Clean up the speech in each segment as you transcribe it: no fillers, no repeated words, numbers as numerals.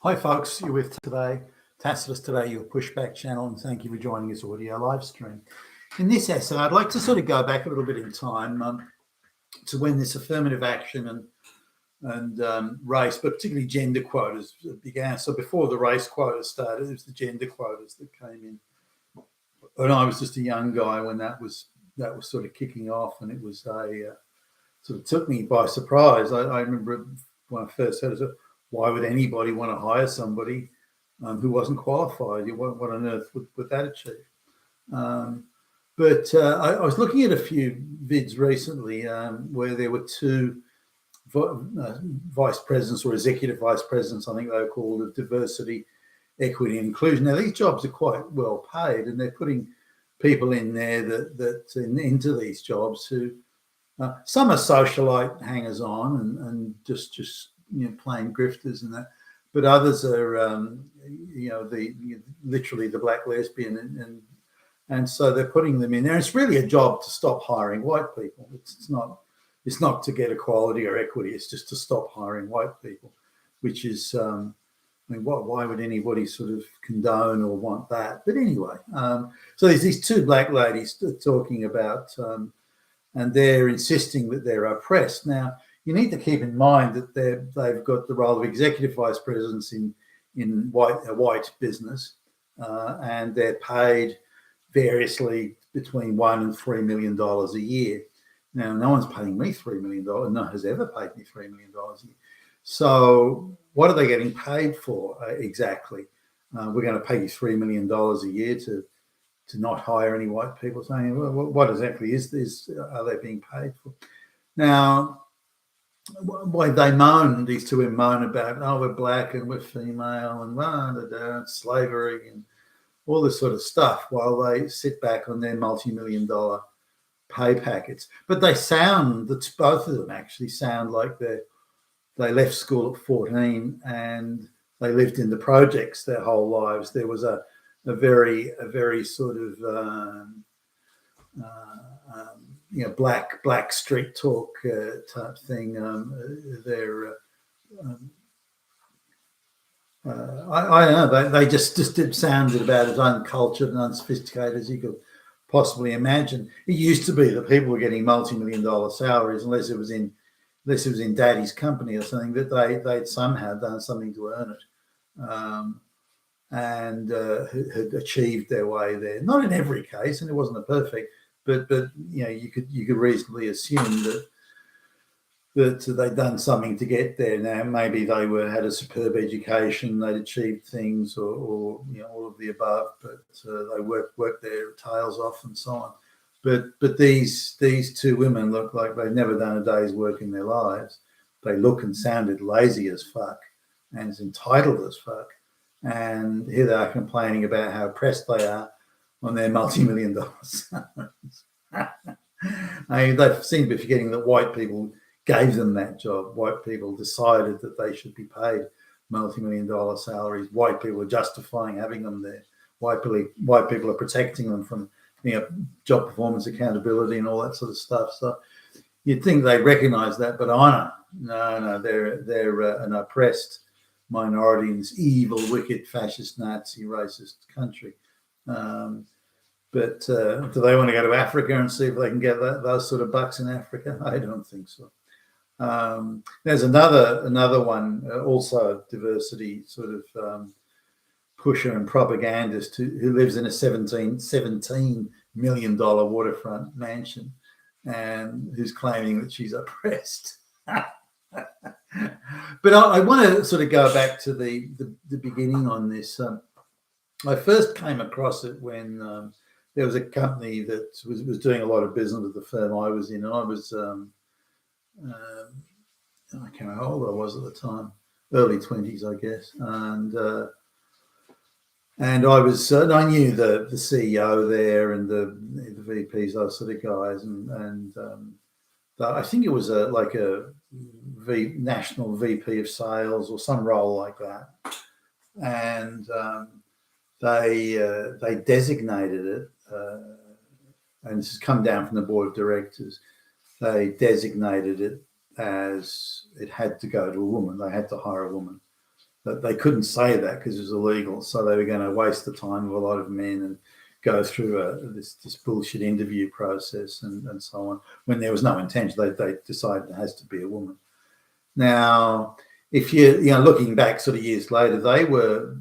Hi folks, you're with today, Tacitus Today, your pushback channel, and thank you for joining this audio live stream. In this essay, I'd like to sort of go back a little bit in time to when this affirmative action and race, but particularly gender quotas began. So before the race quotas started, it was the gender quotas that came in. And I was just a young guy when that was sort of kicking off, and it was sort of took me by surprise. I remember when I first heard it, why would anybody want to hire somebody who wasn't qualified? What on earth would that achieve? But I was looking at a few vids recently where there were two vice presidents or executive vice presidents, I think they were called, of diversity, equity, and inclusion. Now, these jobs are quite well paid, and they're putting people in there into these jobs who some are socialite hangers-on and just plain grifters and that, but others are literally the black lesbian, and so they're putting them in there. It's really a job to stop hiring white people. It's not to get equality or equity. It's just to stop hiring white people, which is why would anybody sort of condone or want that? But anyway, so there's these two black ladies talking about. And they're insisting that they're oppressed. Now, you need to keep in mind that they've got the role of executive vice presidents in a white business, and they're paid variously between $1 and $3 million a year. Now, no one's paying me $3 million. No one has ever paid me $3 million a year. So what are they getting paid for exactly? We're going to pay you $3 million a year to not hire any white people. Saying, well, what exactly is this? Are they being paid for? Now, why they moan, these two women moan about, oh, we're black and we're female and slavery and all this sort of stuff, while they sit back on their multi-million-dollar pay packets. But they sound, both of them actually sound like they left school at 14 and they lived in the projects their whole lives. There was a very sort of black street talk type thing. I don't know. They just sounded about as uncultured and unsophisticated as you could possibly imagine. It used to be that people were getting multi-million-dollar salaries unless it was in daddy's company or something, that they'd somehow done something to earn it. And had achieved their way there. Not in every case, and it wasn't a perfect, but you could reasonably assume that they'd done something to get there. Now maybe they had a superb education, they'd achieved things, or all of the above, but they worked their tails off and so on. But these two women look like they've never done a day's work in their lives. They look and sounded lazy as fuck and as entitled as fuck. And here they are complaining about how oppressed they are on their multi-million-dollar salaries. They seem to be forgetting that white people gave them that job. White people decided that they should be paid multi-million-dollar salaries. White people are justifying having them there. White people are protecting them from job performance accountability and all that sort of stuff. So you'd think they'd recognise that, but no, they're an oppressed minority in this evil, wicked, fascist, Nazi, racist country. But do they want to go to Africa and see if they can get those sort of bucks in Africa? I don't think so. There's another one, also a diversity sort of pusher and propagandist who lives in a $17 million waterfront mansion and who's claiming that she's oppressed. But I want to sort of go back to the beginning on this. I first came across it when there was a company that was doing a lot of business with the firm I was in, and I was I can't remember how old I was at the time, early 20s, I guess, and I was and I knew the CEO there and the VPs, those sort of guys, and I think it was like a national VP of sales or some role like that, and they designated it, and this has come down from the board of directors. They designated it as it had to go to a woman. They had to hire a woman. that they couldn't say that because it was illegal. So they were going to waste the time of a lot of men and go through this bullshit interview process and so on, when there was no intention. They decided it has to be a woman. Now, if looking back sort of years later, they were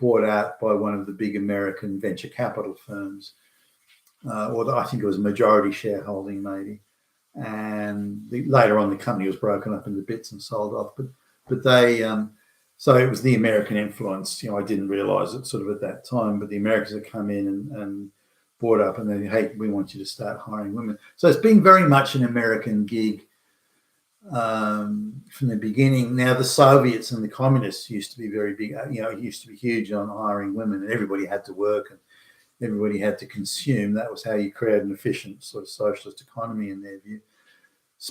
bought out by one of the big American venture capital firms, or I think it was majority shareholding maybe. And later on, the company was broken up into bits and sold off. But they, so it was the American influence. I didn't realise it sort of at that time, but the Americans had come in and bought up, and then, hey, we want you to start hiring women. So it's been very much an American gig from the beginning. Now, the Soviets and the communists used to be very big. It used to be huge on hiring women, and everybody had to work and everybody had to consume. That was how you create an efficient sort of socialist economy in their view.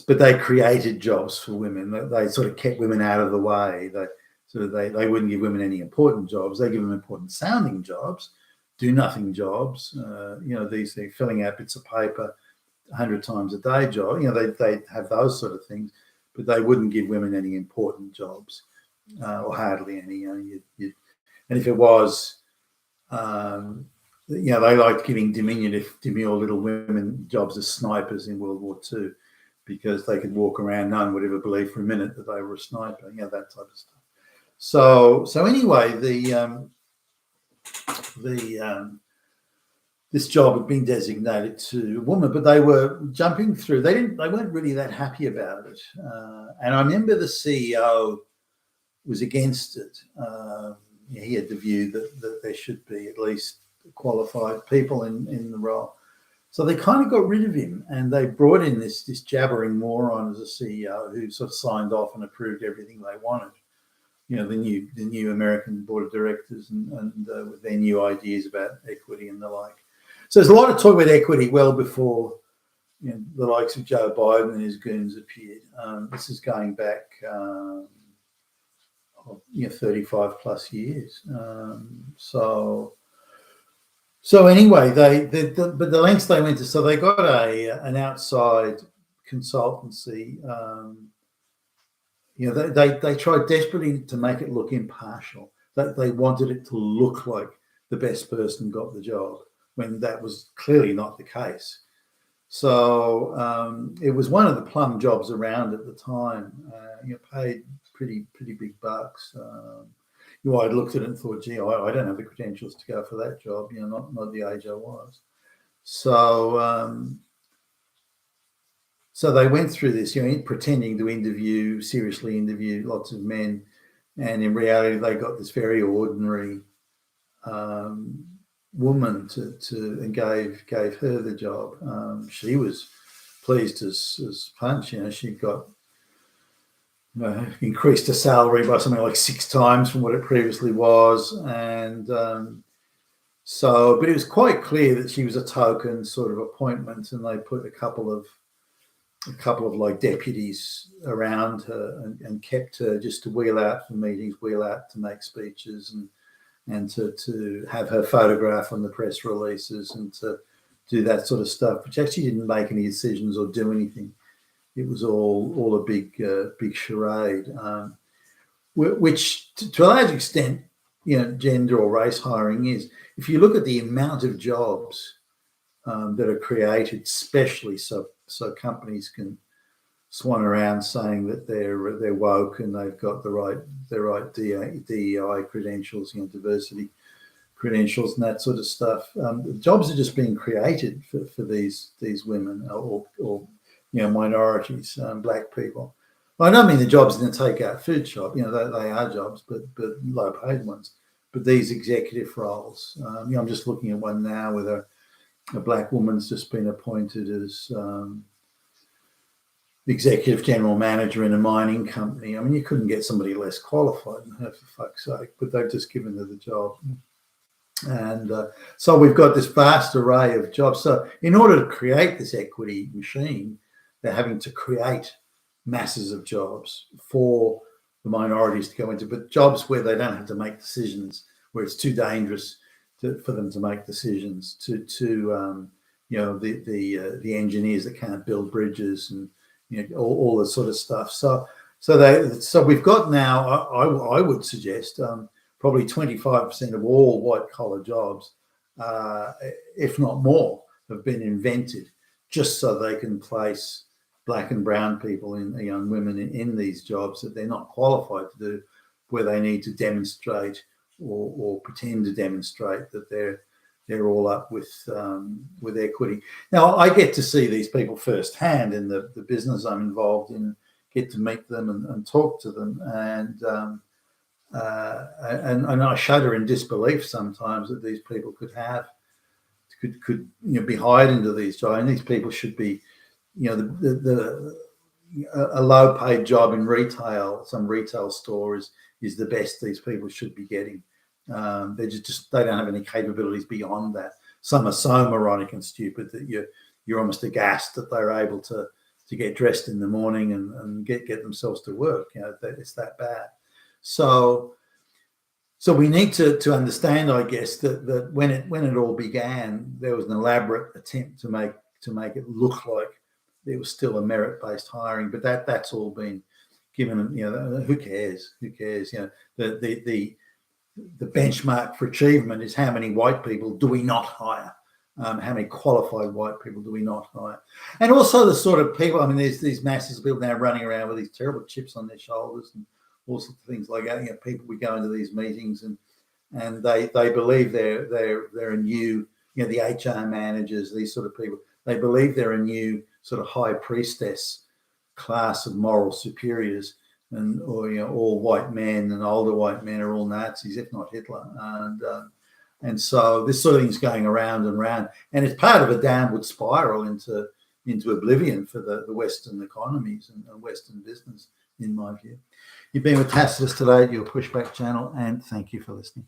But they created jobs for women. They sort of kept women out of the way. They wouldn't give women any important jobs. They give them important sounding jobs, do nothing jobs. These filling out bits of paper 100 times a day job. They have those sort of things, but they wouldn't give women any important jobs, or hardly any. And if it was, they liked giving demure little women jobs as snipers in World War II, because they could walk around, no one would ever believe for a minute that they were a sniper. That type of stuff. So anyway, this job had been designated to a woman, but they were jumping through. They weren't really that happy about it. And I remember the CEO was against it. He had the view that there should be at least qualified people in the role. So they kind of got rid of him, and they brought in this jabbering moron as a CEO who sort of signed off and approved everything they wanted. The new American board of directors and with their new ideas about equity and the like. So there's a lot of talk about equity well before the likes of Joe Biden and his goons appeared. This is going back 35 plus years. So anyway, but the lengths they went to. So they got an outside consultancy. They tried desperately to make it look impartial. That they wanted it to look like the best person got the job, when that was clearly not the case. So it was one of the plum jobs around at the time. Paid pretty big bucks. I'd looked at it and thought, gee, I don't have the credentials to go for that job. Not the age I was. So they went through this, pretending to seriously interview lots of men, and in reality, they got this very ordinary woman and gave her the job. She was pleased as punch. She got increased her salary by something like 6 times from what it previously was, and but it was quite clear that she was a token sort of appointment, and they put a couple of like deputies around her and kept her just to wheel out for meetings, wheel out to make speeches, and to have her photograph on the press releases, and to do that sort of stuff, which actually didn't make any decisions or do anything. It was all a big charade, which to a large extent, gender or race hiring is. If you look at the amount of jobs that are created, especially so companies can swan around saying that they're woke and they've got the right DEI credentials, diversity credentials and that sort of stuff. Jobs are just being created for these women or minorities, black people. I don't mean the jobs in the takeout food shop. They are jobs, but low paid ones. But these executive roles, I'm just looking at one now with a black woman's just been appointed as executive general manager in a mining company. I mean, you couldn't get somebody less qualified than her, for fuck's sake, but they've just given her the job. And so we've got this vast array of jobs. So in order to create this equity machine, they're having to create masses of jobs for the minorities to go into, but jobs where they don't have to make decisions, where it's too dangerous for them to make decisions, to the engineers that can't build bridges and all this sort of stuff. So So we've got now, I would suggest, probably 25% of all white collar jobs, if not more, have been invented just so they can place black and brown people in young women in these jobs that they're not qualified to do, where they need to demonstrate or pretend to demonstrate that they're all up with equity. Now, I get to see these people firsthand in the business I'm involved in, get to meet them and talk to them, and I shudder in disbelief sometimes that these people could be hired into these jobs. And these people should be, a low paid job in retail, some retail store is the best these people should be getting. They don't have any capabilities beyond that. Some are so moronic and stupid that you're almost aghast that they're able to get dressed in the morning and get themselves to work. It's that bad. So we need to understand, I guess, that when it all began, there was an elaborate attempt to make it look like there was still a merit-based hiring, but that's all been given. Who cares? Who cares? The benchmark for achievement is how many white people do we not hire? How many qualified white people do we not hire? And also the sort of people, there's these masses of people now running around with these terrible chips on their shoulders and all sorts of things like that. People, we go into these meetings and they believe they're a new, the HR managers, these sort of people, they believe they're a new sort of high priestess class of moral superiors, or all white men and older white men are all Nazis, if not Hitler, and so this sort of thing's going around and around, and it's part of a downward spiral into oblivion for the Western economies and Western business, in my view. You've been with Tacitus today at your Pushback channel, and thank you for listening.